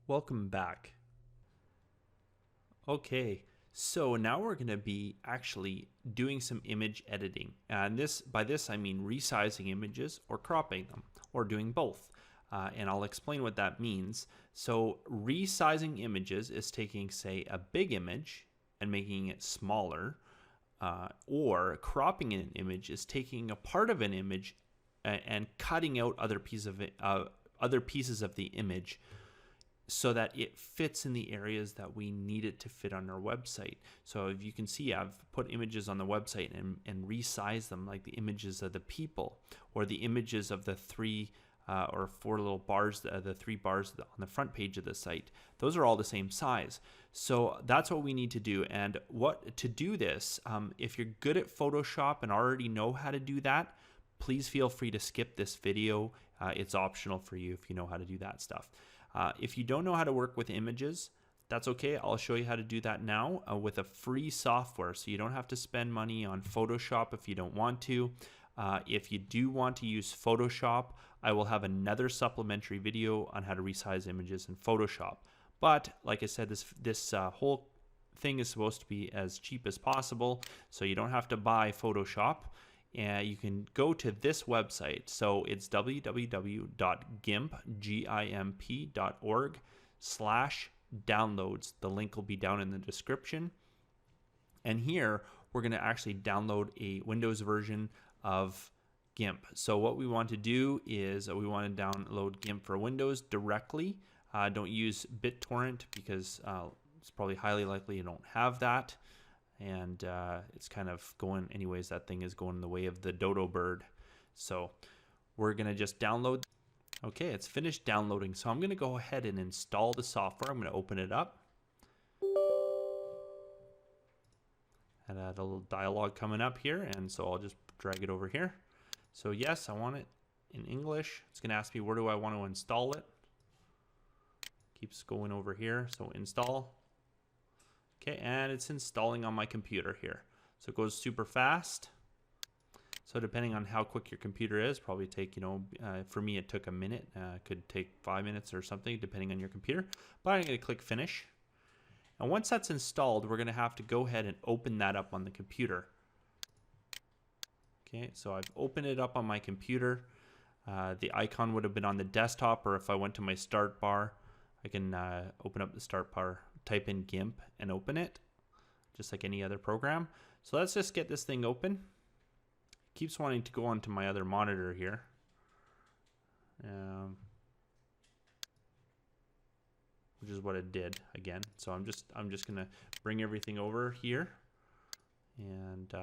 Welcome back. Okay, so now we're going to be actually doing some image editing. And by this I mean resizing images or cropping them or doing both. And I'll explain what that means. So resizing images is taking, say, a big image and making it smaller, or cropping an image is taking a part of an image and cutting out other pieces of the image so that it fits in the areas that we need it to fit on our website. So if you can see, I've put images on the website and resized them, like the images of the people or the images of the three or four little bars, the three bars on the front page of the site. Those are all the same size. So that's what we need to do. And to do this, if you're good at Photoshop and already know how to do that, please feel free to skip this video. It's optional for you if you know how to do that stuff. If you don't know how to work with images, that's okay. I'll show you how to do that now with a free software. So you don't have to spend money on Photoshop if you don't want to. If you do want to use Photoshop, I will have another supplementary video on how to resize images in Photoshop. But like I said, this whole thing is supposed to be as cheap as possible, so you don't have to buy Photoshop. And you can go to this website. So it's www.gimp.org/downloads. The link will be down in the description. And here we're going to actually download a Windows version of GIMP. So what we want to do is we want to download GIMP for Windows directly. Don't use BitTorrent because it's probably highly likely you don't have that. And it's kind of going anyways. That thing is going in the way of the dodo bird. So we're going to just download. Okay, it's finished downloading. So I'm going to go ahead and install the software. I'm going to open it up. And a little dialog coming up here. And so I'll just drag it over here. So yes, I want it in English. It's going to ask me where do I want to install it. Keeps going over here. So install. Okay, and it's installing on my computer here. So it goes super fast. So depending on how quick your computer is, probably take, for me it took a minute. Could take 5 minutes or something depending on your computer. But I'm going to click finish. And once that's installed, we're going to have to go ahead and open that up on the computer. Okay, so I've opened it up on my computer. The icon would have been on the desktop, or if I went to my start bar, I can open up the start bar, type in GIMP and open it, just like any other program. So let's just get this thing open. It keeps wanting to go onto my other monitor here. Which is what it did again. So I'm just gonna bring everything over here, and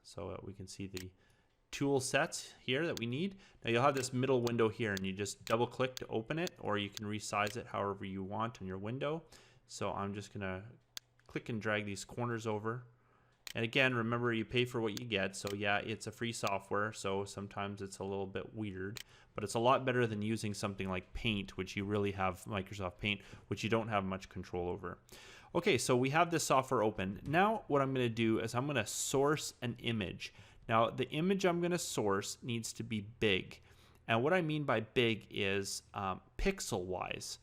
so we can see the tool sets here that we need. Now you'll have this middle window here, and you just double click to open it, or you can resize it however you want in your window. So I'm just gonna click and drag these corners over. And again, remember, you pay for what you get. So yeah, it's a free software, so sometimes it's a little bit weird, but it's a lot better than using something like Paint, which you really have, Microsoft Paint, which you don't have much control over. Okay, so we have this software open. Now what I'm gonna do is I'm gonna source an image. Now the image I'm gonna source needs to be big. And what I mean by big is pixel-wise.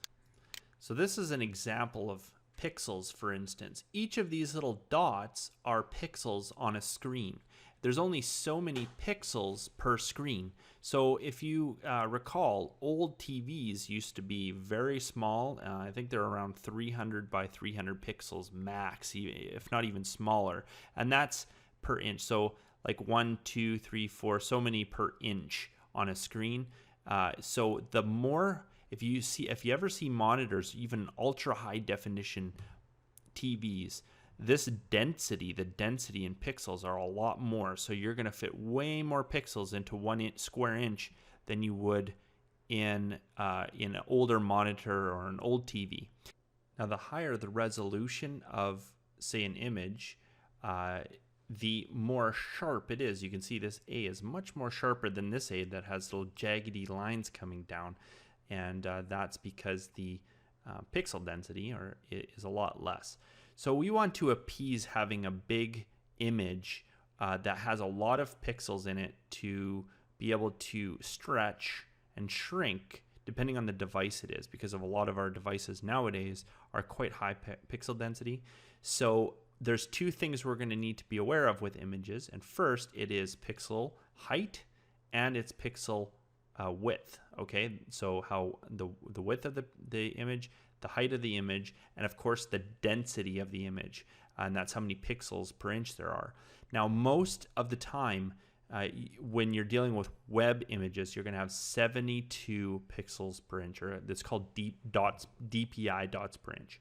So this is an example of pixels, for instance. Each of these little dots are pixels on a screen. There's only so many pixels per screen. So if you recall, old TVs used to be very small. I think they're around 300 by 300 pixels max, if not even smaller. And that's per inch. So like 1, 2, 3, 4, so many per inch on a screen. So the more, if you ever see monitors, even ultra high definition TVs, this density, the density in pixels are a lot more. So you're going to fit way more pixels into 1 square inch than you would in an older monitor or an old TV. Now, the higher the resolution of, say, an image, the more sharp it is. You can see this A is much more sharper than this A that has little jaggedy lines coming down. And that's because the pixel density is a lot less. So we want to appease having a big image that has a lot of pixels in it to be able to stretch and shrink depending on the device it is, because of a lot of our devices nowadays are quite high pixel density. So there's two things we're going to need to be aware of with images. And first, it is pixel height and its pixel width. Okay, so how the width of the image, the height of the image, and of course the density of the image, and that's how many pixels per inch there are. Now, most of the time, when you're dealing with web images, you're going to have 72 pixels per inch, or it's called DPI dots per inch.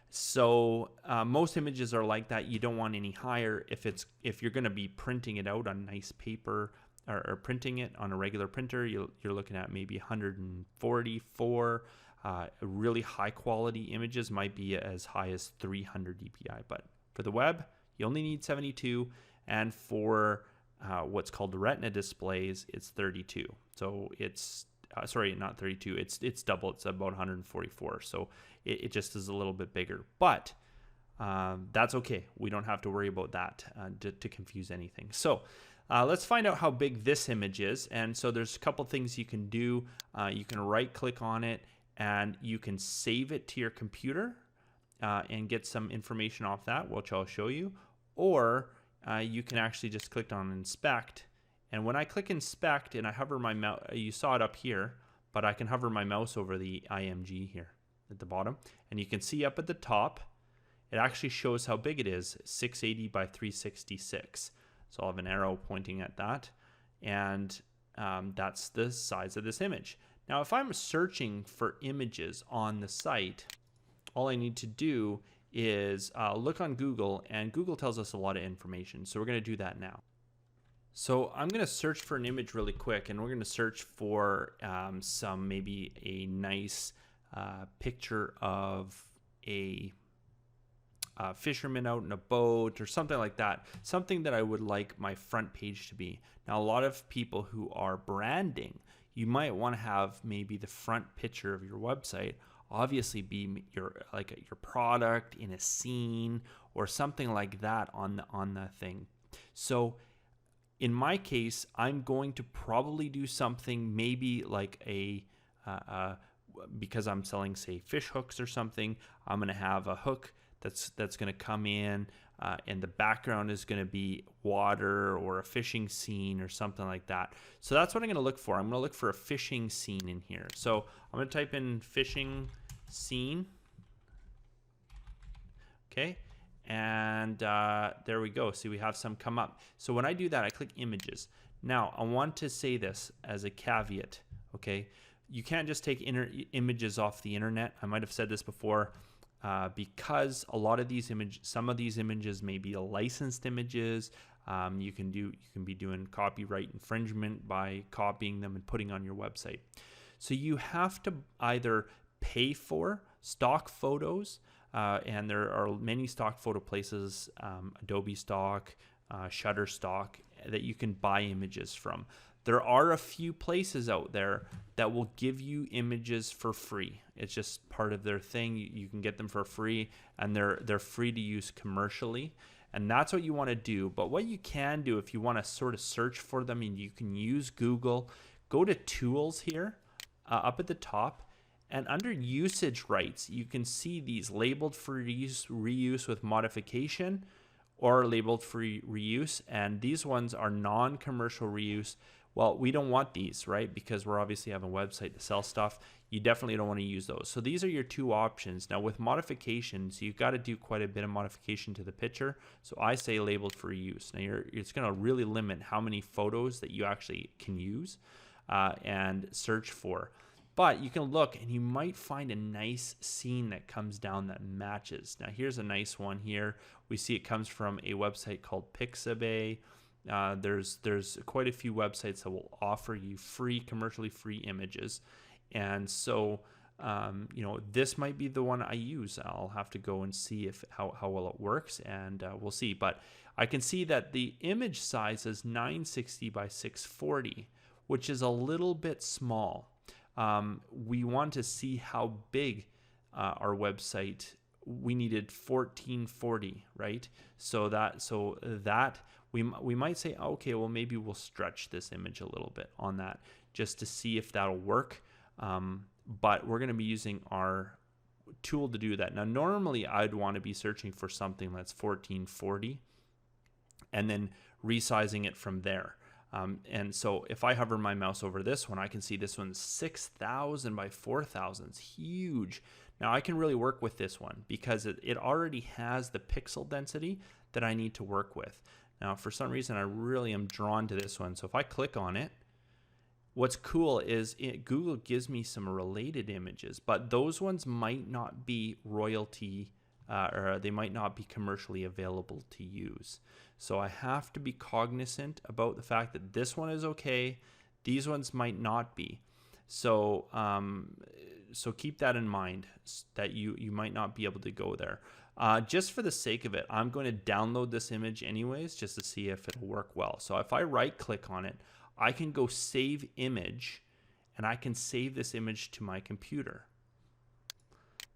So most images are like that. You don't want any higher. If you're going to be printing it out on nice paper, or printing it on a regular printer, you're looking at maybe 144. Really high quality images might be as high as 300 DPI. But for the web, you only need 72, and for what's called the Retina displays, it's 32. So it's sorry, not 32. It's double. It's about 144. So it just is a little bit bigger. But that's okay. We don't have to worry about that to confuse anything. So let's find out how big this image is. And so there's a couple things you can do. You can right click on it and you can save it to your computer and get some information off that, which I'll show you. Or you can actually just click on inspect. And when I click inspect and I hover my mouse, you saw it up here, but I can hover my mouse over the IMG here at the bottom. And you can see up at the top, it actually shows how big it is, 680 by 366. So I'll have an arrow pointing at that. And that's the size of this image. Now, if I'm searching for images on the site, all I need to do is look on Google, and Google tells us a lot of information. So we're going to do that now. So I'm going to search for an image really quick, and we're going to search for some maybe a nice picture of a fisherman out in a boat or something like that. Something that I would like my front page to be. Now, a lot of people who are branding, you might want to have maybe the front picture of your website obviously be your product in a scene or something like that on the thing. So in my case, I'm going to probably do something maybe like because I'm selling, say, fish hooks or something, I'm going to have a hook that's going to come in and the background is going to be water or a fishing scene or something like that. So that's what I'm going to look for. I'm going to look for a fishing scene in here. So I'm going to type in fishing scene. Okay. And there we go. See, we have some come up. So when I do that, I click images. Now, I want to say this as a caveat. Okay. You can't just take images off the internet. I might have said this before. Because a lot of these some of these images may be licensed images. You can be doing copyright infringement by copying them and putting on your website. So you have to either pay for stock photos, and there are many stock photo places, Adobe Stock, Shutterstock, that you can buy images from. There are a few places out there that will give you images for free. It's just part of their thing. You can get them for free, and they're free to use commercially. And that's what you want to do. But what you can do if you want to sort of search for them, and you can use Google, go to Tools here up at the top. And under usage rights, you can see these labeled for reuse with modification or labeled for reuse. And these ones are non-commercial reuse. Well, we don't want these, right? Because we're obviously having a website to sell stuff. You definitely don't want to use those. So these are your two options. Now with modifications, you've got to do quite a bit of modification to the picture. So I say labeled for use. Now it's going to really limit how many photos that you actually can use and search for. But you can look and you might find a nice scene that comes down that matches. Now here's a nice one here. We see it comes from a website called Pixabay. There's quite a few websites that will offer you commercially free images. And so, this might be the one I use. I'll have to go and see how well it works, and we'll see. But I can see that the image size is 960 by 640, which is a little bit small. We want to see how big our website. We needed 1440, right? So that we might say, okay, well maybe we'll stretch this image a little bit on that just to see if that'll work. but we're going to be using our tool to do that. Now, normally I'd want to be searching for something that's 1440 and then resizing it from there. And so if I hover my mouse over this one, I can see this one's 6,000 by 4,000. It's huge. Now I can really work with this one because it already has the pixel density that I need to work with. Now, for some reason, I really am drawn to this one. So if I click on it, what's cool is Google gives me some related images, but those ones might not be royalty or they might not be commercially available to use. So I have to be cognizant about the fact that this one is okay, these ones might not be. So so keep that in mind, that you might not be able to go there. Just for the sake of it, I'm going to download this image anyways, just to see if it'll work well. So if I right click on it, I can go save image, and I can save this image to my computer.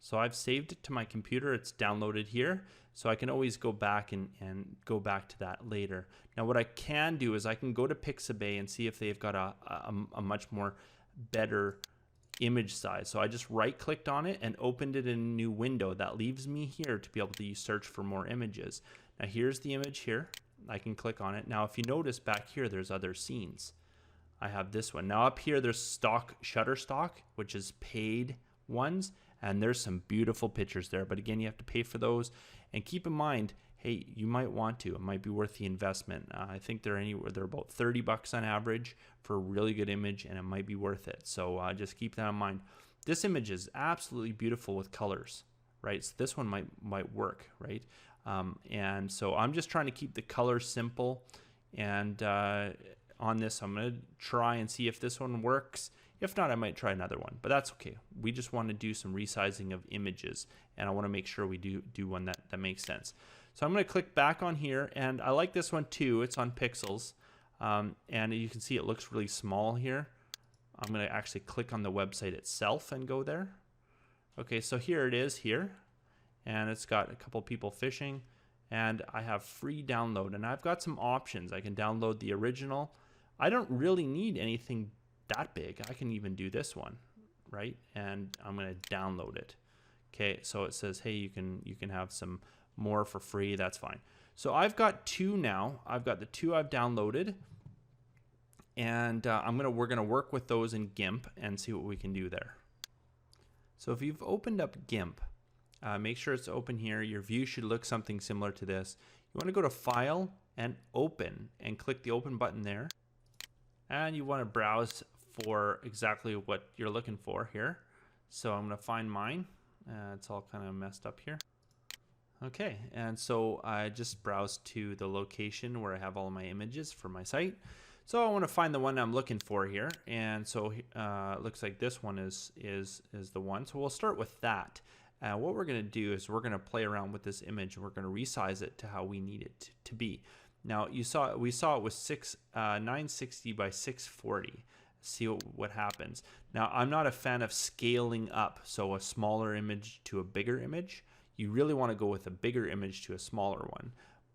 So I've saved it to my computer. It's downloaded here. So I can always go back and go back to that later. Now what I can do is I can go to Pixabay and see if they've got a much more better image size. So I just right clicked on it and opened it in a new window. That leaves me here to be able to search for more images. Now here's the image here. I can click on it. Now if you notice back here, there's other scenes. I have this one. Now up here there's stock Shutterstock, which is paid ones, and there's some beautiful pictures there, but again, you have to pay for those. And keep in mind, hey, you might want to, it might be worth the investment. I think they're about 30 bucks on average for a really good image, and it might be worth it. So just keep that in mind. This image is absolutely beautiful with colors, right? So this one might work, right? And so I'm just trying to keep the colors simple, and on this I'm going to try and see if this one works. If not, I might try another one, but that's okay. We just want to do some resizing of images, and I want to make sure we do one that makes sense. So I'm going to click back on here, and I like this one too. It's on pixels, and you can see it looks really small here. I'm going to actually click on the website itself and go there. Okay, so here it is here, and it's got a couple people fishing, and I have free download, and I've got some options. I can download the original. I don't really need anything that big. I can even do this one, right? And I'm going to download it. Okay, so it says, hey, you can have some more for free. That's fine. So I've got two now. I've got the two I've downloaded, and we're gonna work with those in GIMP and see what we can do there. So if you've opened up GIMP, make sure it's open here. Your view should look something similar to this. You want to go to File and Open, and click the Open button there, and you want to browse for exactly what you're looking for here. So I'm going to find mine. It's all kind of messed up here. Okay, and so I just browsed to the location where I have all my images for my site. So I want to find the one I'm looking for here, and so it looks like this one is the one. So we'll start with that. What we're going to do is we're going to play around with this image, and we're going to resize it to how we need it to be. Now we saw it was 960 by 640. See what happens. Now I'm not a fan of scaling up, so a smaller image to a bigger image. You really want to go with a bigger image to a smaller one,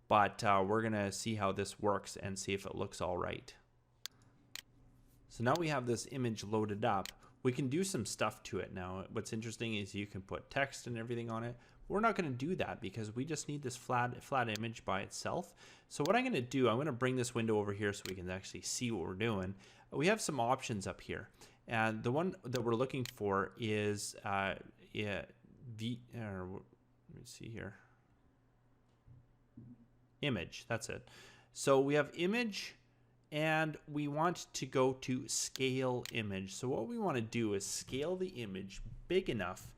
but we're gonna see how this works and see if it looks all right. So now we have this image loaded up. We can do some stuff to it now. What's interesting is you can put text and everything on it. We're not going to do that because we just need this flat image by itself. So what I'm going to do, I'm going to bring this window over here so we can actually see what we're doing. We have some options up here, and the one that we're looking for is let me see here, image. That's it. So we have image, and we want to go to scale image. So what we want to do is scale the image big enough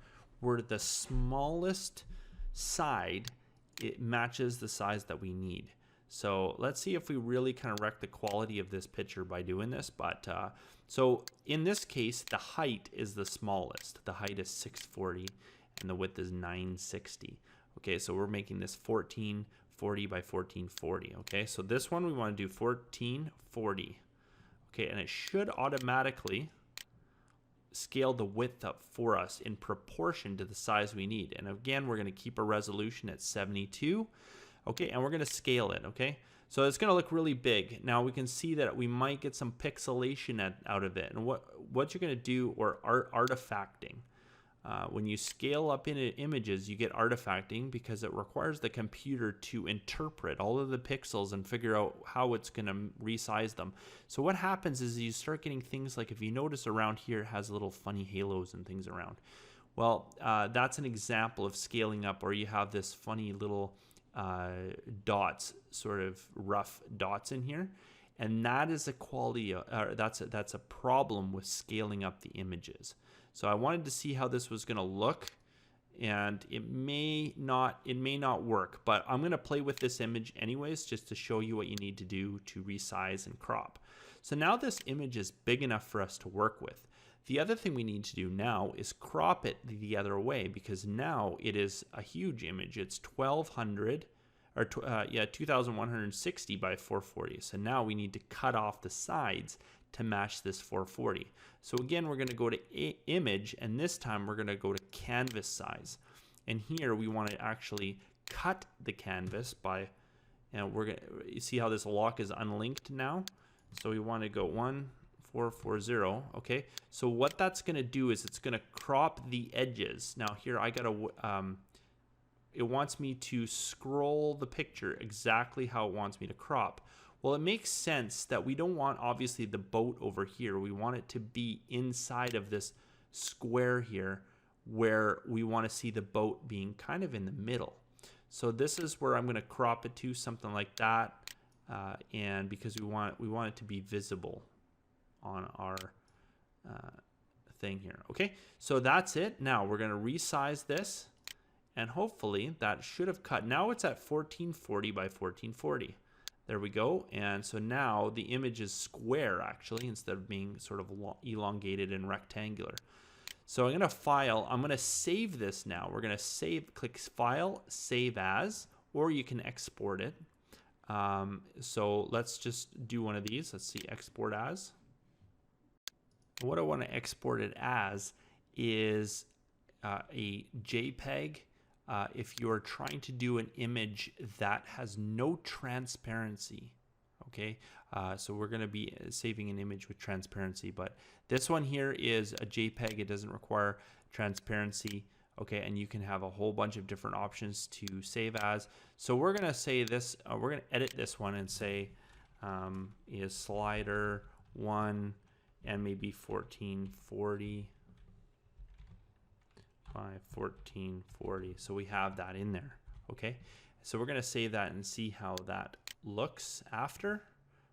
where the smallest side, it matches the size that we need. So let's see if we really kind of wreck the quality of this picture by doing this. But so in this case, the height is the smallest. The height is 640 and the width is 960. Okay, so we're making this 1440 by 1440. Okay, so this one we want to do 1440. Okay, and it should automatically scale the width up for us in proportion to the size we need. And again, we're going to keep our resolution at 72. Okay, and we're going to scale it. Okay, So it's going to look really big. Now we can see that we might get some pixelation out of it. And what you're going to do, or artifacting. When you scale up in images, you get artifacting because it requires the computer to interpret all of the pixels and figure out how it's going to resize them. So what happens is you start getting things like, if you notice around here, it has little funny halos and things around. Well, that's an example of scaling up, where you have this funny little dots, sort of rough dots in here. And that is a quality, that's a problem with scaling up the images. So I wanted to see how this was going to look, and it may not work, but I'm going to play with this image anyways, just to show you what you need to do to resize and crop. So now this image is big enough for us to work with. The other thing we need to do now is crop it the other way, because now it is a huge image. It's 1200 or 2160 by 440. So now we need to cut off the sides to match this 440. So again, we're going to go to image, and this time we're going to go to canvas size. And here we want to actually cut the canvas by, and you see how this lock is unlinked now? So we want to go 1440. Okay. So what that's going to do is it's going to crop the edges. Now here I got to, it wants me to scroll the picture exactly how it wants me to crop. Well, it makes sense that we don't want, obviously, the boat over here. We want it to be inside of this square here, where we want to see the boat being kind of in the middle. So this is where I'm going to crop it to, something like that, and because we want it to be visible on our thing here. Okay, so that's it. Now we're going to resize this, and hopefully that should have cut. Now it's at 1440 by 1440. There we go. And so now the image is square, actually, instead of being sort of elongated and rectangular. So I'm going to file. I'm going to save this now. We're going to save, click File, Save As, or you can export it. So let's just do one of these. Let's see, Export As. What I want to export it as is a JPEG. If you're trying to do an image that has no transparency, okay? So we're going to be saving an image with transparency, but this one here is a JPEG. It doesn't require transparency, okay? And you can have a whole bunch of different options to save as. So we're going to say this, we're going to edit this one and say is slider 1 and maybe 1440. By 1440. So we have that in there. Okay, so we're going to save that and see how that looks after.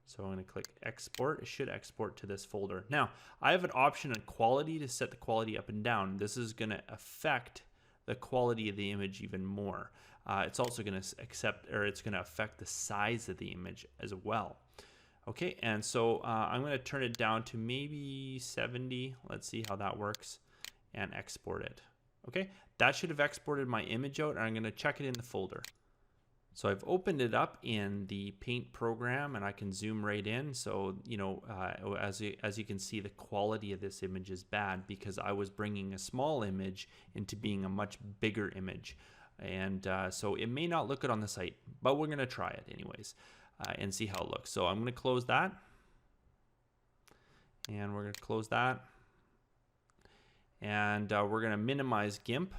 So I'm going to click export. It should export to this folder. Now I have an option on quality to set the quality up and down. This is going to affect the quality of the image even more. It's also going to it's going to affect the size of the image as well. Okay, and so I'm going to turn it down to maybe 70. Let's see how that works, and export it. Okay, that should have exported my image out, and I'm going to check it in the folder. So I've opened it up in the Paint program, and I can zoom right in. So, you know, as you can see, the quality of this image is bad because I was bringing a small image into being a much bigger image. And so it may not look good on the site, but we're going to try it anyways and see how it looks. So I'm going to close that, and we're going to close that. And we're going to minimize GIMP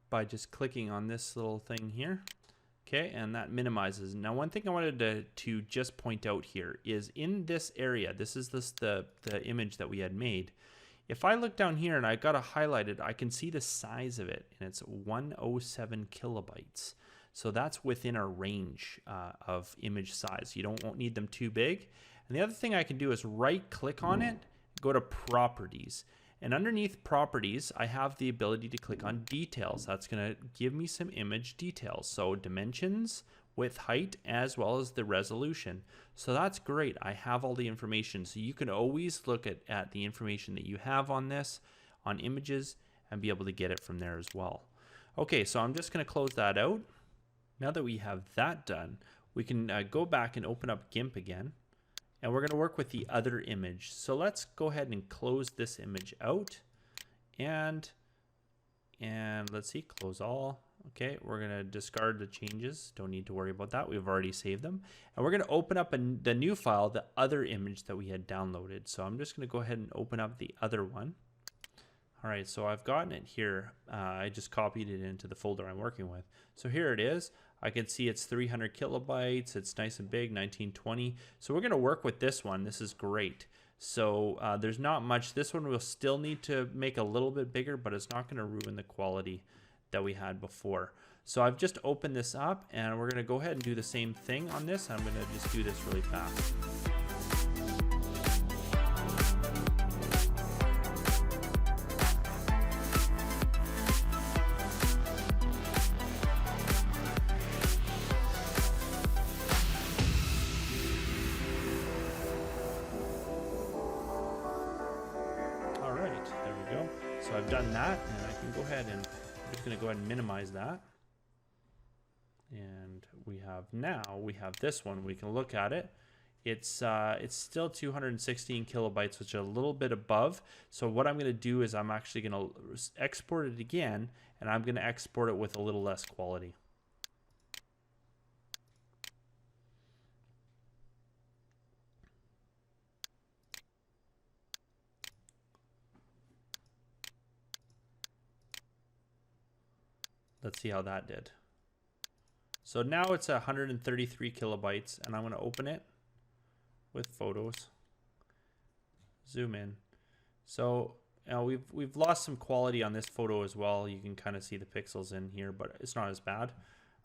by just clicking on this little thing here. Okay, and that minimizes. Now, one thing I wanted to just point out here is in this area, this is the image that we had made. If I look down here and I got it highlighted, I can see the size of it, and it's 107 kilobytes. So that's within our range of image size. You won't need them too big. And the other thing I can do is right click on it, go to Properties. And underneath Properties, I have the ability to click on Details. That's going to give me some image details. So dimensions, width, height, as well as the resolution. So that's great. I have all the information. So you can always look at the information that you have on this, on images, and be able to get it from there as well. Okay, so I'm just going to close that out. Now that we have that done, we can go back and open up GIMP again. And we're going to work with the other image. So let's go ahead and close this image out. And let's see, close all. Okay, we're going to discard the changes. Don't need to worry about that. We've already saved them. And we're going to open up the new file, the other image that we had downloaded. So I'm just going to go ahead and open up the other one. All right, so I've gotten it here. I just copied it into the folder I'm working with. So here it is. I can see it's 300 kilobytes. It's nice and big, 1920. So we're going to work with this one. This is great. So there's not much. This one we'll still need to make a little bit bigger, but it's not going to ruin the quality that we had before. So I've just opened this up, and we're going to go ahead and do the same thing on this. I'm going to just do this really fast. All right, there we go. So I've done that, and I can go ahead and I'm just going to go ahead and minimize that. And we have this one. We can look at it. It's still 216 kilobytes, which is a little bit above. So what I'm going to do is I'm actually going to export it again, and I'm going to export it with a little less quality. Let's see how that did. So now it's 133 kilobytes, and I'm going to open it with photos. Zoom in. So we've lost some quality on this photo as well. You can kind of see the pixels in here, but it's not as bad.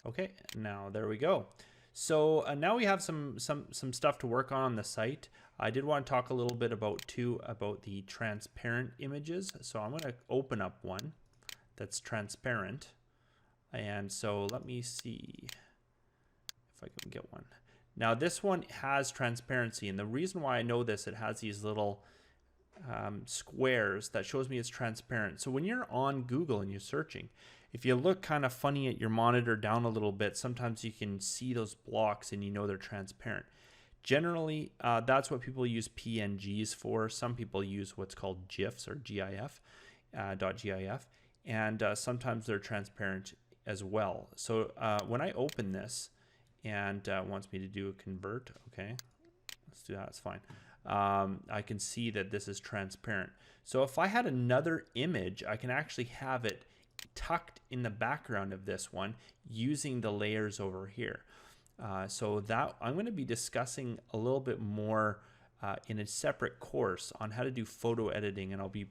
Okay, now there we go. So now we have some stuff to work on the site. I did want to talk a little bit about the transparent images. So I'm going to open up one that's transparent. And so let me see if I can get one. Now this one has transparency, and the reason why I know this, it has these little squares that shows me it's transparent. So when you're on Google and you're searching, if you look kind of funny at your monitor down a little bit, sometimes you can see those blocks and you know they're transparent. Generally, that's what people use PNGs for. Some people use what's called GIFs or GIF, .gif, and sometimes they're transparent as well. So when I open this and wants me to do a convert, okay, let's do that, it's fine. I can see that this is transparent. So if I had another image, I can actually have it tucked in the background of this one using the layers over here. So that I'm going to be discussing a little bit more in a separate course on how to do photo editing, and I'll be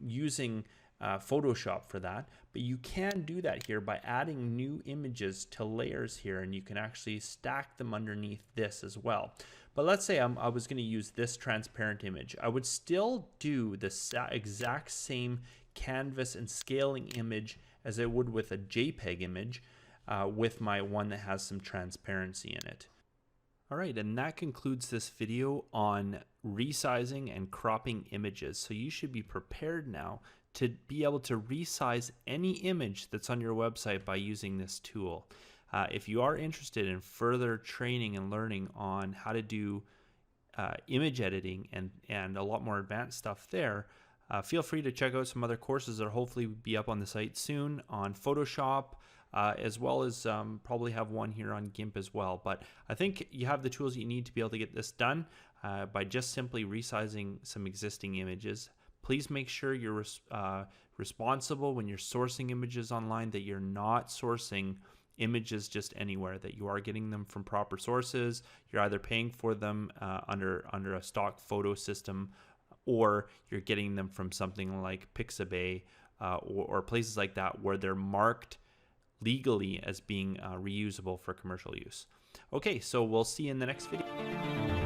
using Photoshop for that. But you can do that here by adding new images to layers here, and you can actually stack them underneath this as well. But let's say I was going to use this transparent image. I would still do the exact same canvas and scaling image as I would with a JPEG image with my one that has some transparency in it. All right, and that concludes this video on resizing and cropping images. So you should be prepared now to be able to resize any image that's on your website by using this tool. If you are interested in further training and learning on how to do image editing and a lot more advanced stuff there, feel free to check out some other courses that will hopefully be up on the site soon on Photoshop, as well as probably have one here on GIMP as well. But I think you have the tools you need to be able to get this done by just simply resizing some existing images. Please make sure you're responsible when you're sourcing images online, that you're not sourcing images just anywhere, that you are getting them from proper sources. You're either paying for them under a stock photo system, or you're getting them from something like Pixabay or places like that where they're marked legally as being reusable for commercial use. Okay, so we'll see you in the next video.